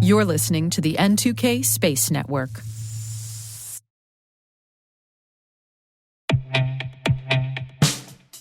You're listening to the N2K Space Network.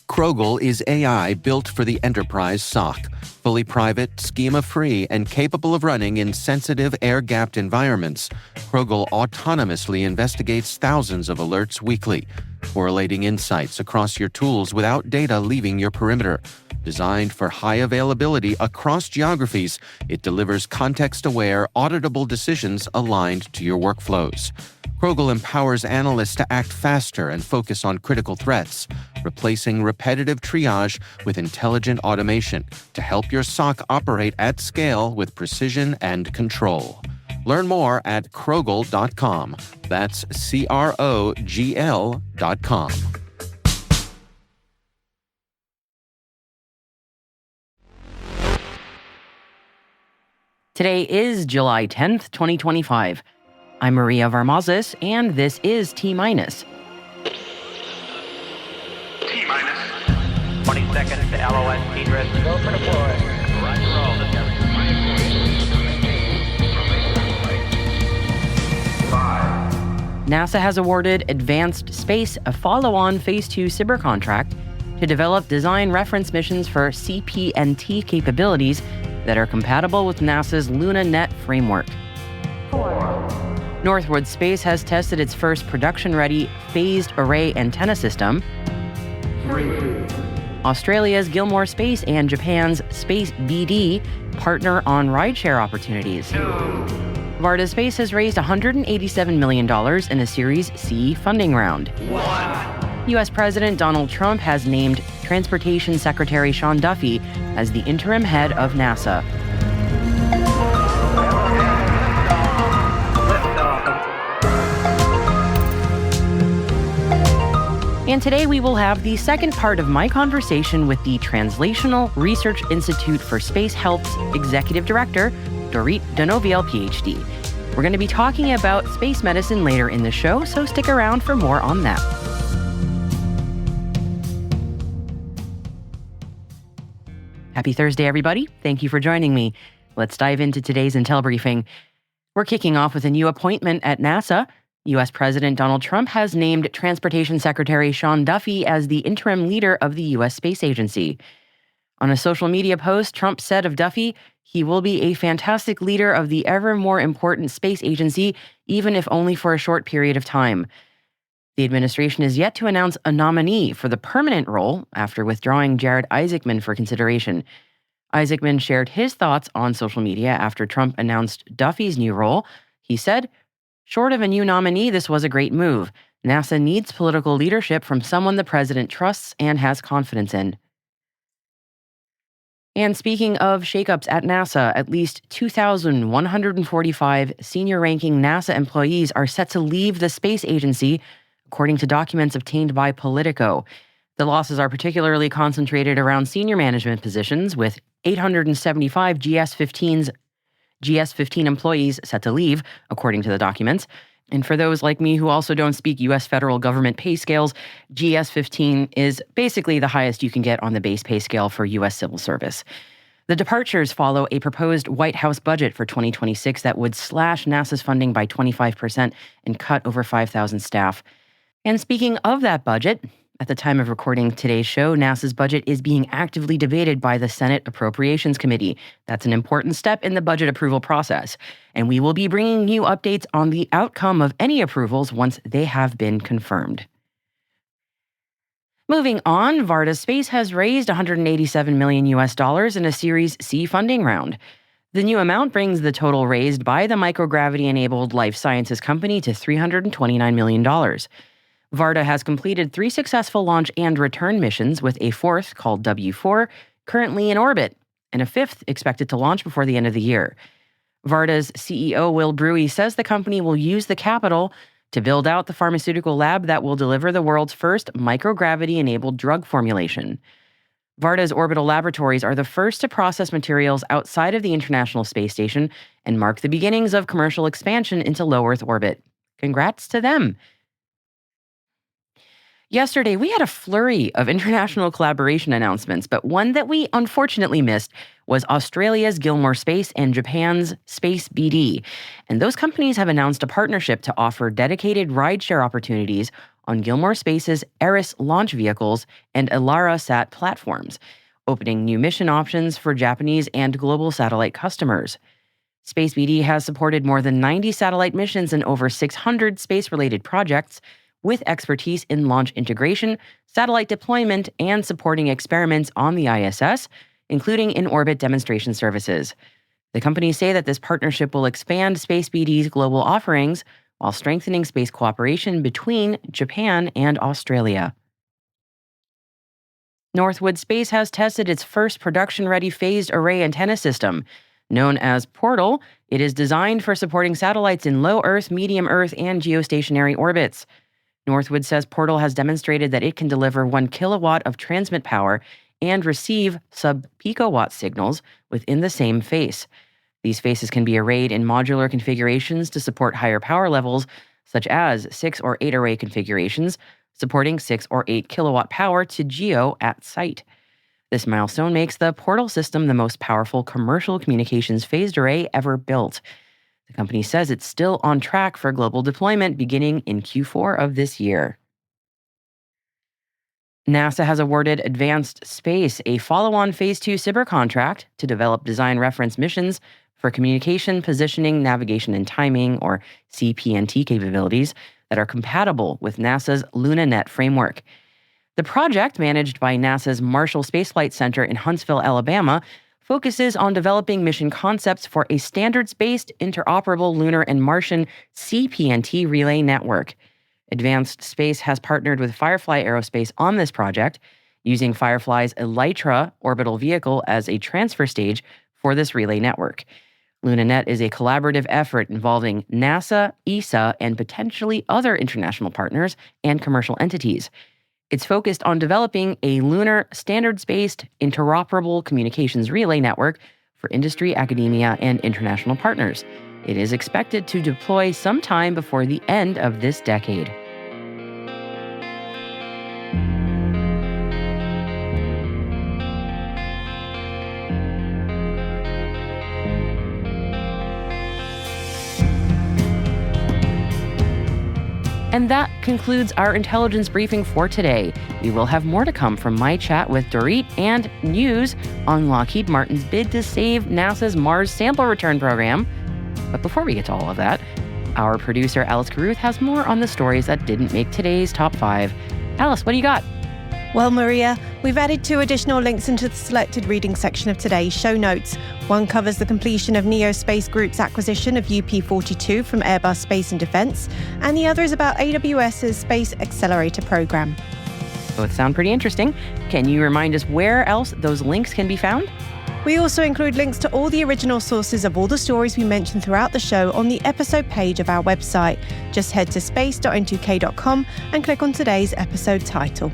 Krogel is AI built for the enterprise SOC, fully private, schema-free, and capable of running in sensitive, air-gapped environments. Krogel autonomously investigates thousands of alerts weekly, correlating insights across your tools without data leaving your perimeter. Designed for high availability across geographies, it delivers context-aware, auditable decisions aligned to your workflows. Krogel empowers analysts to act faster and focus on critical threats, replacing repetitive triage with intelligent automation to help your SOC operate at scale with precision and control. Learn more at krogel.com. That's CROGL.com. Today is July 10th, 2025. I'm Maria Varmazis, and this is T-Minus. T-minus 20 seconds to LOS egress. Go for deploy. Roger roll. NASA has awarded Advanced Space a follow-on Phase 2 cyber contract to develop design reference missions for CP&T capabilities that are compatible with NASA's LunaNet framework. 4. Northwood Space has tested its first production-ready phased array antenna system. 3. Australia's Gilmour Space and Japan's Space BD partner on rideshare opportunities. 2. Varda Space has raised $187 million in a Series C funding round. 1. U.S. President Donald Trump has named Transportation Secretary Sean Duffy as the interim head of NASA. And today we will have the second part of my conversation with the Translational Research Institute for Space Health's Executive Director, Dorit Donoviel, PhD. We're going to be talking about space medicine later in the show, so stick around for more on that. Happy Thursday, everybody. Thank you for joining me. Let's dive into today's Intel briefing. We're kicking off with a new appointment at NASA. U.S. President Donald Trump has named Transportation Secretary Sean Duffy as the interim leader of the U.S. Space Agency. On a social media post, Trump said of Duffy, "He will be a fantastic leader of the ever more important space agency, even if only for a short period of time." The administration is yet to announce a nominee for the permanent role after withdrawing Jared Isaacman for consideration. Isaacman shared his thoughts on social media after Trump announced Duffy's new role. He said, "Short of a new nominee, this was a great move. NASA needs political leadership from someone the president trusts and has confidence in." And speaking of shakeups at NASA, at least 2,145 senior-ranking NASA employees are set to leave the space agency, according to documents obtained by Politico. The losses are particularly concentrated around senior management positions, with 875 GS-15 employees set to leave, according to the documents. And for those like me who also don't speak U.S. federal government pay scales, GS-15 is basically the highest you can get on the base pay scale for U.S. civil service. The departures follow a proposed White House budget for 2026 that would slash NASA's funding by 25% and cut over 5,000 staff. And speaking of that budget, at the time of recording today's show, NASA's budget is being actively debated by the Senate Appropriations Committee. That's an important step in the budget approval process. And we will be bringing you updates on the outcome of any approvals once they have been confirmed. Moving on, Varda Space has raised $187 million in a Series C funding round. The new amount brings the total raised by the microgravity-enabled life sciences company to $329 million. Varda has completed 3 successful launch and return missions, with a 4th, called W4, currently in orbit, and a 5th expected to launch before the end of the year. Varda's CEO, Will Brewy, says the company will use the capital to build out the pharmaceutical lab that will deliver the world's first microgravity-enabled drug formulation. Varda's orbital laboratories are the first to process materials outside of the International Space Station and mark the beginnings of commercial expansion into low Earth orbit. Congrats to them! Yesterday, we had a flurry of international collaboration announcements, but one that we unfortunately missed was Australia's Gilmour Space and Japan's Space BD. And those companies have announced a partnership to offer dedicated rideshare opportunities on Gilmour Space's Eris launch vehicles and Elara Sat platforms, opening new mission options for Japanese and global satellite customers. Space BD has supported more than 90 satellite missions and over 600 space-related projects, with expertise in launch integration, satellite deployment, and supporting experiments on the ISS, including in-orbit demonstration services. The companies say that this partnership will expand Space BD's global offerings while strengthening space cooperation between Japan and Australia. Northwood Space has tested its first production-ready phased array antenna system. Known as Portal, it is designed for supporting satellites in low Earth, medium Earth, and geostationary orbits. Northwood says Portal has demonstrated that it can deliver 1 kilowatt of transmit power and receive sub-picowatt signals within the same face. These faces can be arrayed in modular configurations to support higher power levels, such as 6 or 8 array configurations, supporting 6 or 8 kilowatt power to GEO at site. This milestone makes the Portal system the most powerful commercial communications phased array ever built. The company says it's still on track for global deployment beginning in Q4 of this year. NASA has awarded Advanced Space a follow-on Phase 2 SBIR contract to develop design reference missions for communication, positioning, navigation, and timing, or CPNT capabilities that are compatible with NASA's LunaNet framework. The project, managed by NASA's Marshall Space Flight Center in Huntsville, Alabama, focuses on developing mission concepts for a standards-based, interoperable lunar and Martian CPNT relay network. Advanced Space has partnered with Firefly Aerospace on this project, using Firefly's Elytra orbital vehicle as a transfer stage for this relay network. LunaNet is a collaborative effort involving NASA, ESA, and potentially other international partners and commercial entities. It's focused on developing a lunar, standards-based, interoperable communications relay network for industry, academia, and international partners. It is expected to deploy sometime before the end of this decade. And that concludes our intelligence briefing for today. We will have more to come from my chat with Dorit and news on Lockheed Martin's bid to save NASA's Mars sample return program. But before we get to all of that, our producer Alice Carruth has more on the stories that didn't make today's top 5. Alice, what do you got? Well, Maria, we've added 2 additional links into the selected reading section of today's show notes. One covers the completion of Neo Space Group's acquisition of UP42 from Airbus Space and Defence, and the other is about AWS's Space Accelerator program. Both sound pretty interesting. Can you remind us where else those links can be found? We also include links to all the original sources of all the stories we mentioned throughout the show on the episode page of our website. Just head to space.n2k.com and click on today's episode title.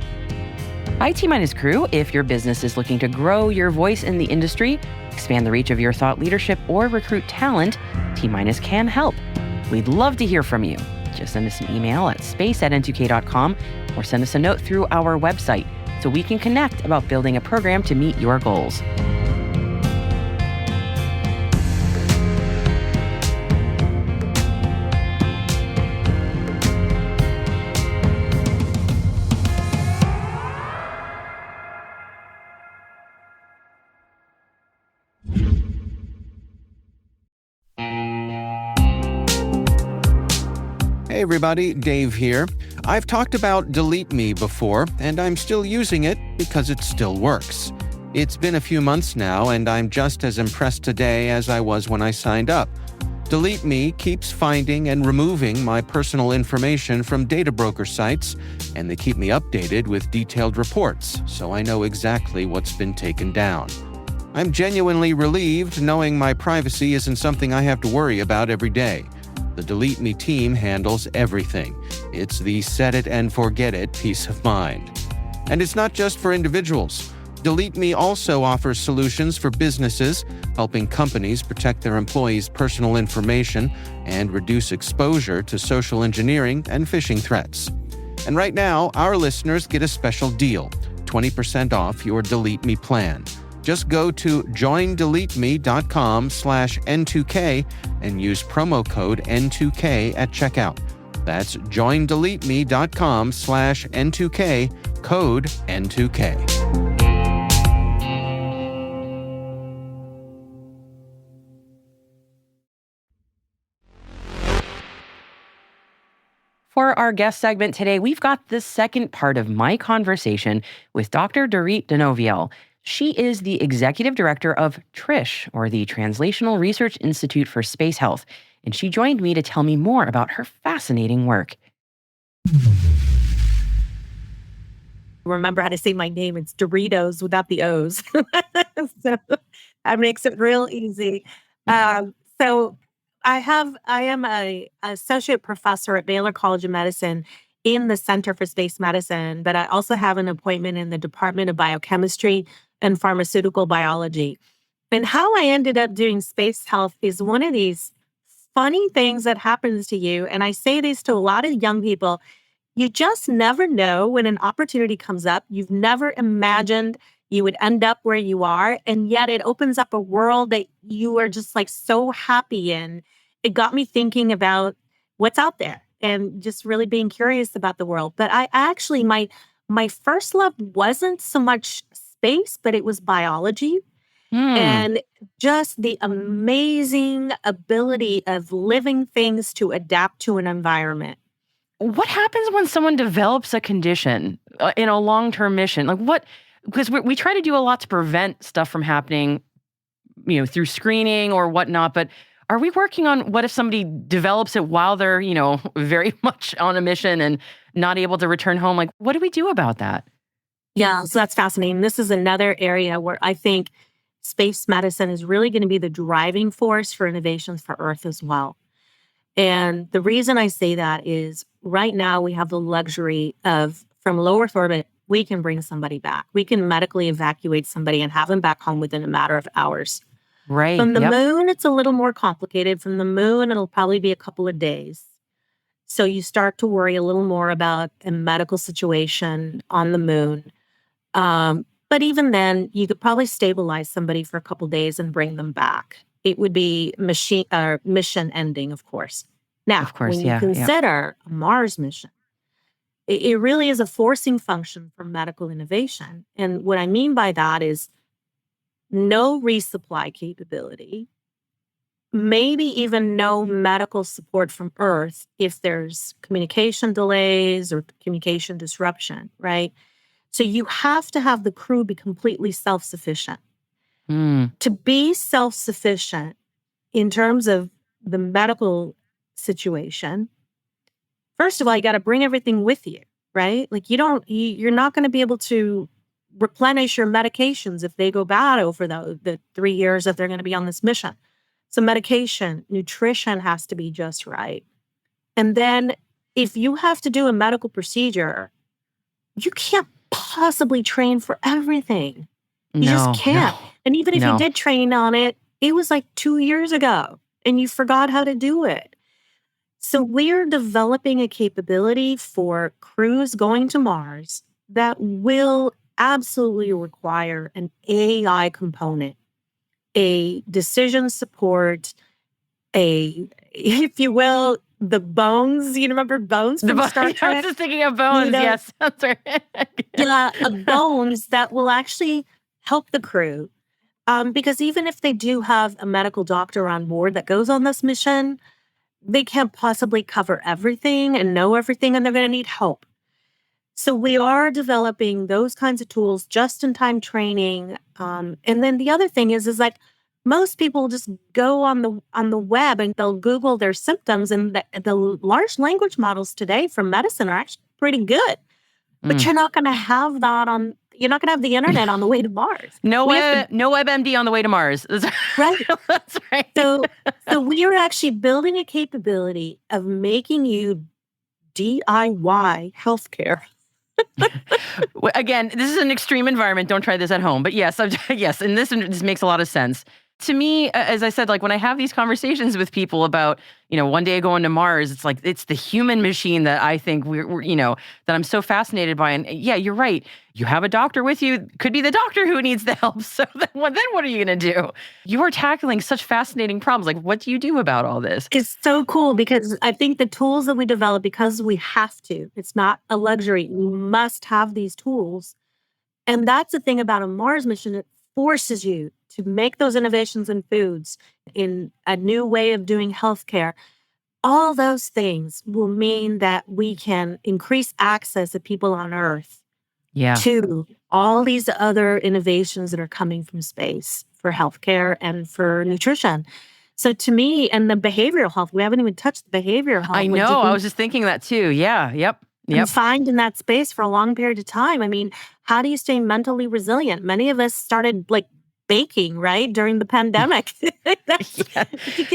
Hi, T-Minus crew. If your business is looking to grow your voice in the industry, expand the reach of your thought leadership, or recruit talent, T-Minus can help. We'd love to hear from you. Just send us an email at space@n2k.com or send us a note through our website so we can connect about building a program to meet your goals. Hey everybody, Dave here. I've talked about Delete Me before, and I'm still using it because it still works. It's been a few months now, and I'm just as impressed today as I was when I signed up. Delete Me keeps finding and removing my personal information from data broker sites, and they keep me updated with detailed reports, so I know exactly what's been taken down. I'm genuinely relieved knowing my privacy isn't something I have to worry about every day. The Delete Me team handles everything. It's the set it and forget it peace of mind. And it's not just for individuals. Delete Me also offers solutions for businesses, helping companies protect their employees' personal information and reduce exposure to social engineering and phishing threats. And right now, our listeners get a special deal, 20% off your Delete Me plan. Just go to joindeleteme.com/N2K and use promo code N2K at checkout. That's joindeleteme.com/N2K, code N2K. For our guest segment today, we've got the second part of my conversation with Dr. Dorit Denoviel. She is the executive director of TRISH, or the Translational Research Institute for Space Health, and she joined me to tell me more about her fascinating work. Remember how to say my name. It's Doritos without the O's. So that makes it real easy. So I am a associate professor at Baylor College of Medicine in the Center for Space Medicine, but I also have an appointment in the Department of Biochemistry and Pharmaceutical Biology. And how I ended up doing space health is one of these funny things that happens to you. And I say this to a lot of young people. You just never know when an opportunity comes up. You've never imagined you would end up where you are. And yet it opens up a world that you are just like so happy in. It got me thinking about what's out there and just really being curious about the world. But I actually, my first love wasn't so much space, but it was biology. And just the amazing ability of living things to adapt to an environment. What happens when someone develops a condition in a long-term mission? Like what? Because we try to do a lot to prevent stuff from happening, through screening or whatnot. But are we working on what if somebody develops it while they're, very much on a mission and not able to return home? Like, what do we do about that? Yeah, so that's fascinating. This is another area where I think space medicine is really going to be the driving force for innovations for Earth as well. And the reason I say that is right now we have the luxury of, from low Earth orbit, we can bring somebody back. We can medically evacuate somebody and have them back home within a matter of hours. Right. From the moon, it's a little more complicated. From the moon, it'll probably be a couple of days. So you start to worry a little more about a medical situation on the moon. But even then, you could probably stabilize somebody for a couple of days and bring them back. It would be mission ending, of course. Now, when you consider a Mars mission, it really is a forcing function for medical innovation. And what I mean by that is no resupply capability, maybe even no medical support from Earth if there's communication delays or communication disruption, right? So you have to have the crew be completely self-sufficient. To be self-sufficient in terms of the medical situation, first of all, you got to bring everything with you, right? Like you're not going to be able to replenish your medications if they go bad over the 3 years that they're going to be on this mission. So medication, nutrition has to be just right. And then if you have to do a medical procedure, you can't possibly train for everything. You just can't. No, and even if you did train on it, it was like 2 years ago and you forgot how to do it. So we're developing a capability for crews going to Mars that will absolutely require an AI component, a decision support, if you will, the bones. You remember Bones from Star Trek? I was just thinking of Bones, yes. That's right. Yeah, bones that will actually help the crew. Because even if they do have a medical doctor on board that goes on this mission, they can't possibly cover everything and know everything, and they're going to need help. So we are developing those kinds of tools, just-in-time training. And then the other thing is like most people just go on the web and they'll Google their symptoms, and the large language models today from medicine are actually pretty good. But you're not going to have that you're not going to have the internet on the way to Mars. No WebMD on the way to Mars. Right. That's right. So we are actually building a capability of making you DIY healthcare. Again, this is an extreme environment. Don't try this at home. But yes, and this makes a lot of sense. To me, as I said, like when I have these conversations with people about, one day going to Mars, it's like it's the human machine that I think that I'm so fascinated by. And yeah, you're right. You have a doctor with you. Could be the doctor who needs the help. So then what are you going to do? You are tackling such fascinating problems. Like, what do you do about all this? It's so cool because I think the tools that we develop, because we have to, it's not a luxury. We must have these tools. And that's the thing about a Mars mission. It forces you to make those innovations in foods, in a new way of doing healthcare. All those things will mean that we can increase access of people on Earth to all these other innovations that are coming from space for healthcare and for nutrition. So to me, and the behavioral health, we haven't even touched the behavioral health. I know. I was just thinking that too. Yeah. Yep. Confined in that space for a long period of time. I mean, how do you stay mentally resilient? Many of us started baking, right, during the pandemic.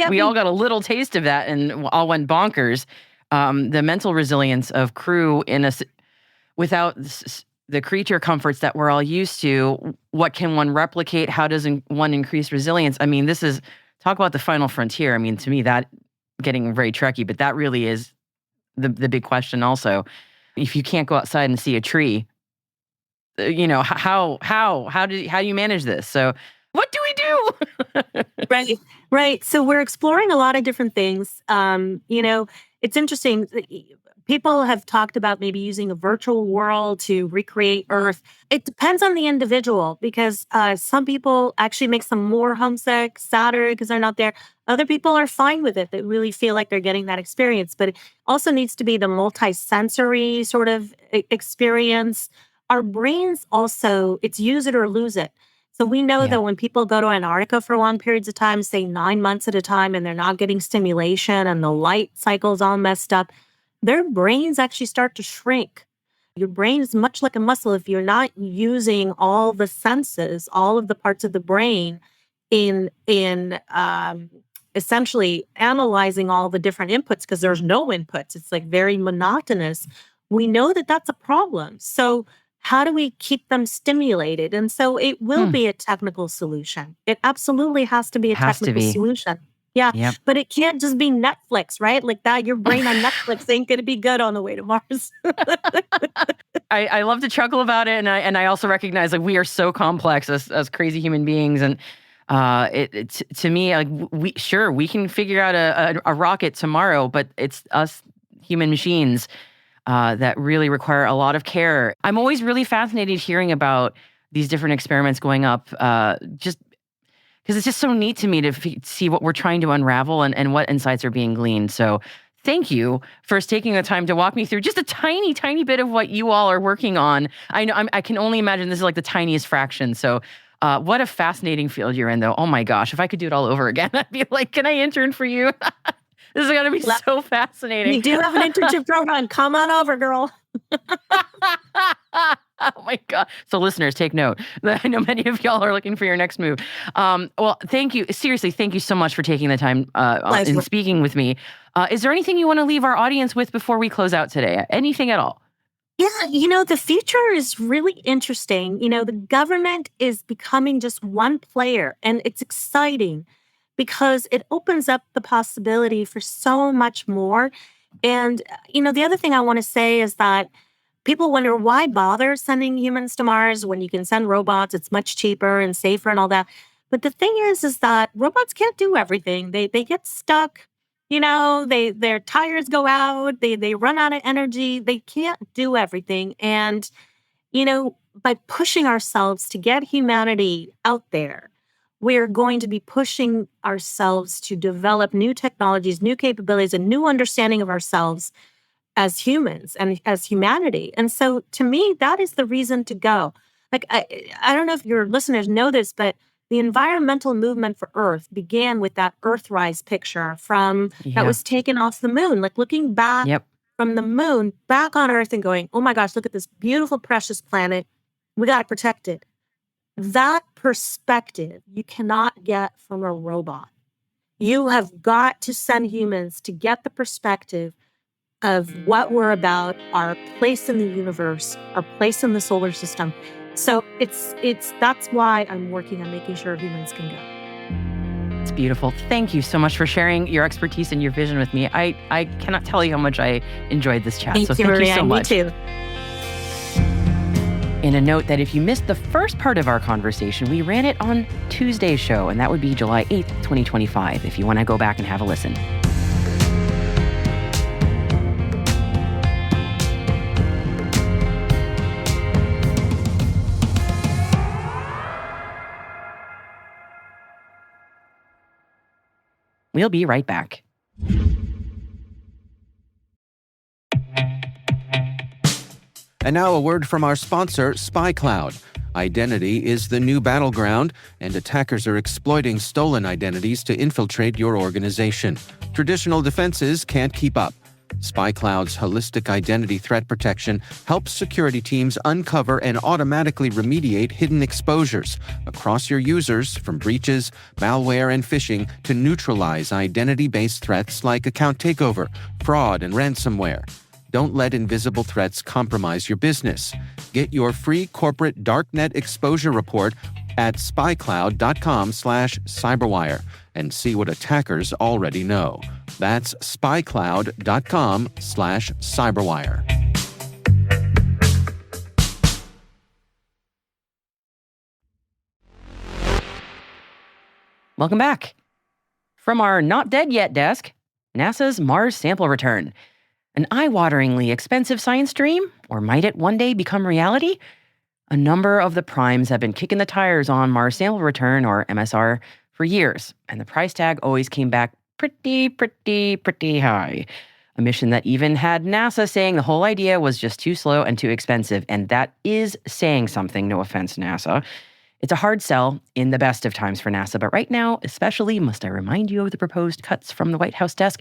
We all got a little taste of that and all went bonkers. The mental resilience of crew without the creature comforts that we're all used to. What can one replicate? How does one increase resilience? I mean, this is, talk about the final frontier. I mean, to me, that getting very Trekkie, but that really is the big question also. If you can't go outside and see a tree, how do you manage this? So what do we do? Right. So we're exploring a lot of different things. It's interesting. People have talked about maybe using a virtual world to recreate Earth. It depends on the individual because some people actually make them more homesick, sadder because they're not there. Other people are fine with it. They really feel like they're getting that experience. But it also needs to be the multi-sensory sort of experience. Our brains also, it's use it or lose it. So we know that when people go to Antarctica for long periods of time, say 9 months at a time, and they're not getting stimulation and the light cycle's all messed up, their brains actually start to shrink. Your brain is much like a muscle. If you're not using all the senses, all of the parts of the brain in essentially analyzing all the different inputs, because there's no inputs, it's very monotonous. We know that that's a problem. So how do we keep them stimulated? And so it will be a technical solution. It absolutely has to be a technical solution. Yeah. Yep. But it can't just be Netflix, right? Like that, your brain on Netflix ain't going to be good on the way to Mars. I love to chuckle about it. And I also recognize we are so complex as crazy human beings. And to me, we can figure out a rocket tomorrow, but it's us human machines that really require a lot of care. I'm always really fascinated hearing about these different experiments going up, just because it's just so neat to me to see what we're trying to unravel and what insights are being gleaned. So thank you for taking the time to walk me through just a tiny, tiny bit of what you all are working on. I know I can only imagine this is the tiniest fraction. So what a fascinating field you're in, though. Oh my gosh, if I could do it all over again, I'd be like, can I intern for you? This is going to be so fascinating. We do have an internship program. Come on over, girl. Oh my God. So listeners, take note. I know many of y'all are looking for your next move. Well, thank you. Seriously, thank you so much for taking the time and speaking with me. Is there anything you want to leave our audience with before we close out today? Anything at all? Yeah, the future is really interesting. The government is becoming just one player, and it's exciting because it opens up the possibility for so much more. And, the other thing I want to say is that people wonder, why bother sending humans to Mars when you can send robots? It's much cheaper and safer and all that. But the thing is that robots can't do everything. They get stuck. Their tires go out. They run out of energy. They can't do everything. And, by pushing ourselves to get humanity out there, we're going to be pushing ourselves to develop new technologies, new capabilities, a new understanding of ourselves as humans and as humanity. And so to me, that is the reason to go. I don't know if your listeners know this, but the environmental movement for Earth began with that Earthrise picture that was taken off the moon, looking back from the moon back on Earth and going, oh my gosh, look at this beautiful, precious planet. We got to protect it. That perspective you cannot get from a robot. You have got to send humans to get the perspective of what we're about, our place in the universe, our place in the solar system. So that's why I'm working on making sure humans can go. It's beautiful. Thank you so much for sharing your expertise and your vision with me. I cannot tell you how much I enjoyed this chat. Thank you, Thank you so much. Me too. And a note that if you missed the first part of our conversation, we ran it on Tuesday's show, and that would be July 8th, 2025, if you want to go back and have a listen. We'll be right back. And now a word from our sponsor, SpyCloud. Identity is the new battleground, and attackers are exploiting stolen identities to infiltrate your organization. Traditional defenses can't keep up. SpyCloud's holistic identity threat protection helps security teams uncover and automatically remediate hidden exposures across your users, from breaches, malware, and phishing to neutralize identity-based threats like account takeover, fraud, and ransomware. Don't let invisible threats compromise your business. Get your free corporate darknet exposure report at spycloud.com/cyberwire and see what attackers already know. That's spycloud.com/cyberwire. Welcome back. From our not dead yet desk, NASA's Mars sample return. An eye-wateringly expensive science dream, or might it one day become reality? A number of the primes have been kicking the tires on Mars sample return, or MSR, for years, and the price tag always came back pretty high. A mission that even had NASA saying the whole idea was just too slow and too expensive, and that is saying something, no offense, NASA. It's a hard sell in the best of times for NASA, but right now, especially, must I remind you of the proposed cuts from the White House desk?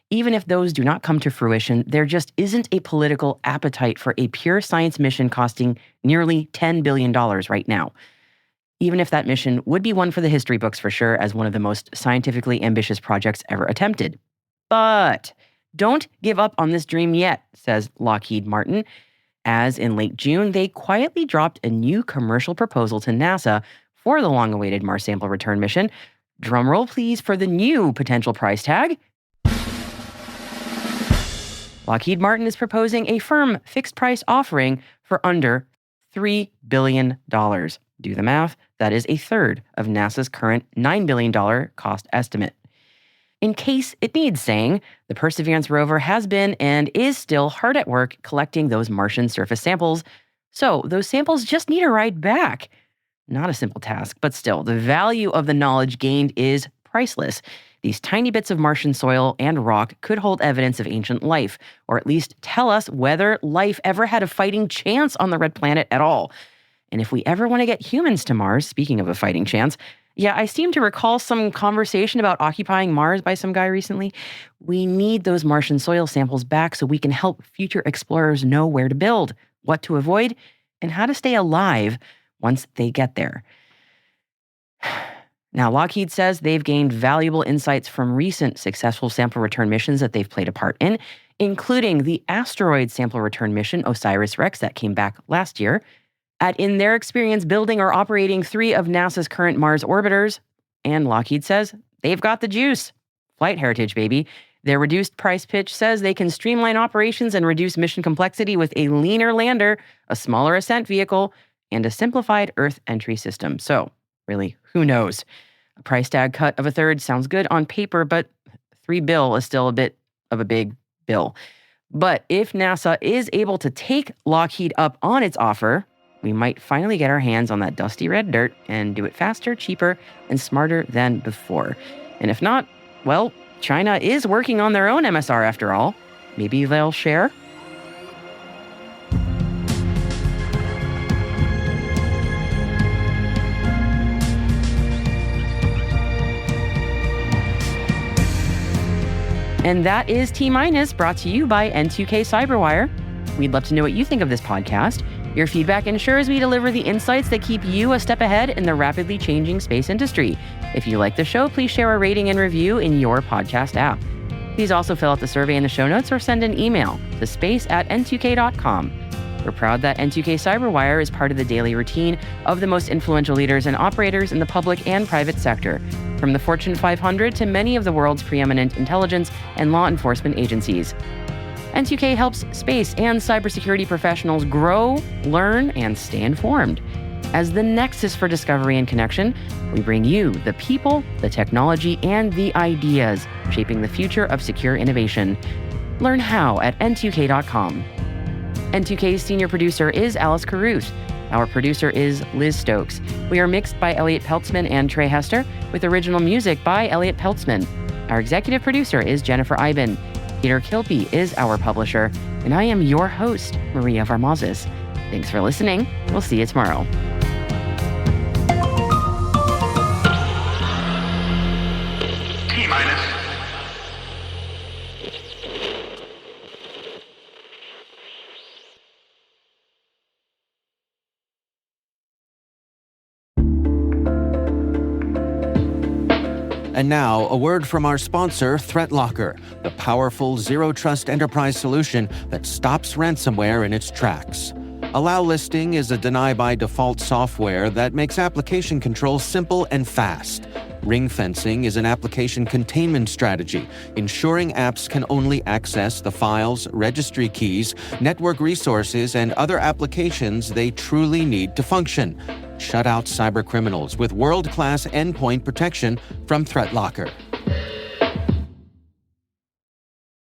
Even if those do not come to fruition, there just isn't a political appetite for a pure science mission costing nearly $10 billion right now. Even if that mission would be one for the history books for sure, as one of the most scientifically ambitious projects ever attempted. But don't give up on this dream yet, says Lockheed Martin, as in late June, they quietly dropped a new commercial proposal to NASA for the long-awaited Mars sample return mission. Drumroll, please, for the new potential price tag. Lockheed Martin is proposing a firm fixed-price offering for under $3 billion. Do the math. That is a third of NASA's current $9 billion cost estimate. In case it needs saying, the Perseverance rover has been and is still hard at work collecting those Martian surface samples, so those samples just need a ride back. Not a simple task, but still, the value of the knowledge gained is priceless. These tiny bits of Martian soil and rock could hold evidence of ancient life, or at least tell us whether life ever had a fighting chance on the red planet at all. And if we ever want to get humans to Mars, speaking of a fighting chance, yeah, I seem to recall some conversation about occupying Mars by some guy recently. We need those Martian soil samples back so we can help future explorers know where to build, what to avoid, and how to stay alive once they get there. Now, Lockheed says they've gained valuable insights from recent successful sample return missions that they've played a part in, including the asteroid sample return mission OSIRIS-REx that came back last year. In their experience building or operating 3 of NASA's current Mars orbiters, and Lockheed says they've got the juice. Flight heritage, baby. Their reduced price pitch says they can streamline operations and reduce mission complexity with a leaner lander, a smaller ascent vehicle, and a simplified Earth entry system. So, really, who knows? A price tag cut of a third sounds good on paper, but $3 billion is still a bit of a big bill. But if NASA is able to take Lockheed up on its offer, we might finally get our hands on that dusty red dirt and do it faster, cheaper, and smarter than before. And if not, well, China is working on their own MSR after all. Maybe they'll share? And that is T-Minus, brought to you by N2K Cyberwire. We'd love to know what you think of this podcast. Your feedback ensures we deliver the insights that keep you a step ahead in the rapidly changing space industry. If you like the show, please share a rating and review in your podcast app. Please also fill out the survey in the show notes or send an email to space@n2k.com. We're proud that N2K Cyberwire is part of the daily routine of the most influential leaders and operators in the public and private sector. from the Fortune 500 to many of the world's preeminent intelligence and law enforcement agencies. N2K helps space and cybersecurity professionals grow, learn, and stay informed. As the nexus for discovery and connection, we bring you the people, the technology, and the ideas shaping the future of secure innovation. Learn how at n2k.com. N2K's senior producer is Alice Carruth. Our producer is Liz Stokes. We are mixed by Elliot Peltzman and Trey Hester, with original music by Elliot Peltzman. Our executive producer is Jennifer Iben. Peter Kilpie is our publisher, and I am your host, Maria Varmazes. Thanks for listening. We'll see you tomorrow. T-minus. And now, a word from our sponsor, ThreatLocker, the powerful zero-trust enterprise solution that stops ransomware in its tracks. Allow Listing is a deny-by-default software that makes application control simple and fast. Ring fencing is an application containment strategy, ensuring apps can only access the files, registry keys, network resources, and other applications they truly need to function. Shut out cybercriminals with world-class endpoint protection from ThreatLocker.